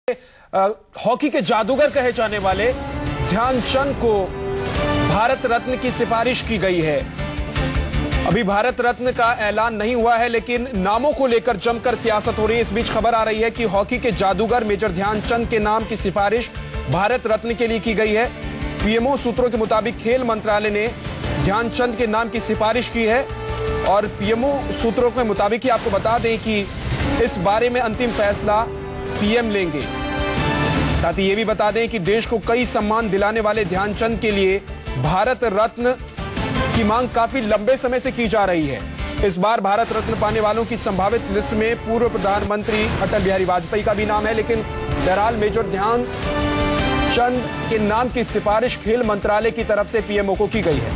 Hockey के जादूगर कहे जाने वाले ध्यानचंद को भारत रत्न की सिफारिश की गई है। अभी भारत रत्न का ऐलान नहीं हुआ है, लेकिन नामों को लेकर जमकर सियासत हो रही है। इस बीच खबर आ रही है कि हॉकी के जादूगर मेजर ध्यानचंद के नाम की सिफारिश भारत रत्न के लिए की गई है। पीएमओ सूत्रों के मुताबिक खेल मंत्रालय ने ध्यानचंद के नाम की सिफारिश की है और पीएमओ सूत्रों के मुताबिक ही आपको बता दें कि इस बारे में अंतिम फैसला पीएम लेंगे। साथ ही ये भी बता दें कि देश को कई सम्मान दिलाने वाले ध्यानचंद के लिए भारत रत्न की मांग काफी लंबे समय से की जा रही है। इस बार भारत रत्न पाने वालों की संभावित लिस्ट में पूर्व प्रधानमंत्री अटल बिहारी वाजपेयी का भी नाम है, लेकिन बहरहाल मेजर ध्यानचंद के नाम की सिफारिश खेल मंत्रालय की तरफ से पीएमओ को की गई है।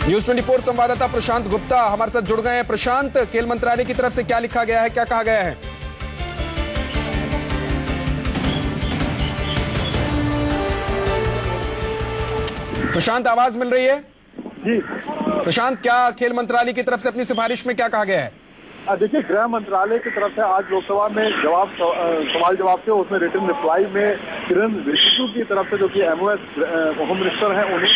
न्यूज 24 संवाददाता प्रशांत गुप्ता हमारे साथ जुड़ गए हैं। प्रशांत, खेल मंत्रालय की तरफ से क्या लिखा गया है, क्या कहा गया है? प्रशांत, आवाज मिल रही है? जी प्रशांत, क्या खेल मंत्रालय की तरफ से अपनी सिफारिश में क्या कहा गया है? देखिए, गृह मंत्रालय की तरफ से आज लोकसभा में सवाल जवाब थे, उसमें रिटन रिप्लाई में किरण रिजिजू की तरफ से, जो कि एमओएस होम मिनिस्टर हैं, उन्होंने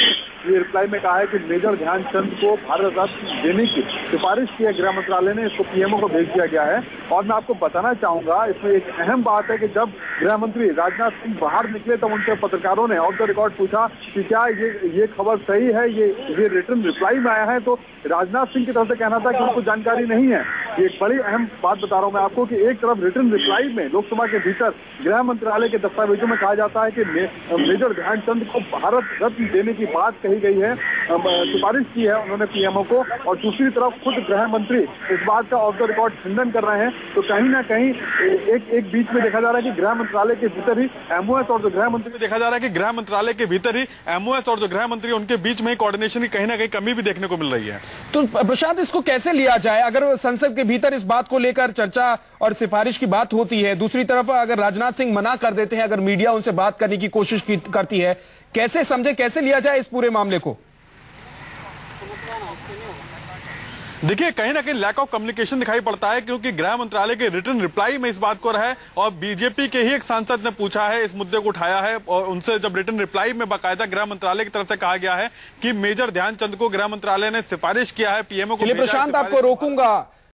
ये रिप्लाई में कहा है कि मेजर ध्यानचंद को भारत रत्न देने की सिफारिश की है गृह मंत्रालय ने। इसको पीएमओ को भेज दिया गया है। और मैं आपको बताना चाहूंगा, इसमें एक अहम बात है कि जब गृह मंत्री राजनाथ सिंह बाहर निकले तब उनसे पत्रकारों ने ऑफ द रिकॉर्ड पूछा कि क्या ये खबर सही है, ये रिटन रिप्लाई में आया है, तो राजनाथ सिंह की तरफ से कहना था कि उनको जानकारी नहीं है। ये एक बड़ी अहम बात बता रहा हूं मैं आपको कि एक तरफ रिटन रिप्लाई में लोकसभा के भीतर गृह मंत्रालय के दस्तावेजों में कहा जाता है कि मेजर ध्यानचंद को भारत रत्न देने की बात कही गई है, सिफारिश की है उन्होंने पीएमओ को, और दूसरी तरफ खुद गृह मंत्री इस बात का ऑफ द रिकॉर्ड खंडन कर रहे हैं। तो कहीं ना कहीं एक बीच में देखा जा रहा है कि गृह मंत्रालय के भीतर ही एमओएस और जो गृह मंत्री देखा जा रहा है कि गृह मंत्रालय के भीतर ही एमओएस और जो गृह मंत्री उनके बीच में कोऑर्डिनेशन की कहीं ना कहीं कमी भी देखने को मिल रही है। तो प्रशांत, इसको कैसे लिया जाए? अगर संसद के भीतर इस बात को लेकर चर्चा और सिफारिश की बात होती है, दूसरी तरफ अगर राजनाथ सिंह मना कर देते हैं, अगर मीडिया उनसे बात करने की कोशिश करती है, कैसे समझे, कैसे लिया जाए इस पूरे मामले को? देखिए, कहीं ना कहीं लैक ऑफ कम्युनिकेशन दिखाई पड़ता है, क्योंकि गृह मंत्रालय के रिटन रिप्लाई में इस बात को रहा है और बीजेपी के ही एक सांसद ने पूछा है, इस मुद्दे को उठाया है, और उनसे जब रिटन रिप्लाई में बाकायदा गृह मंत्रालय की तरफ से कहा गया है कि मेजर ध्यानचंद को गृह मंत्रालय ने सिफारिश किया है पीएमओ को। प्रशांत, आपको रोकूंगा।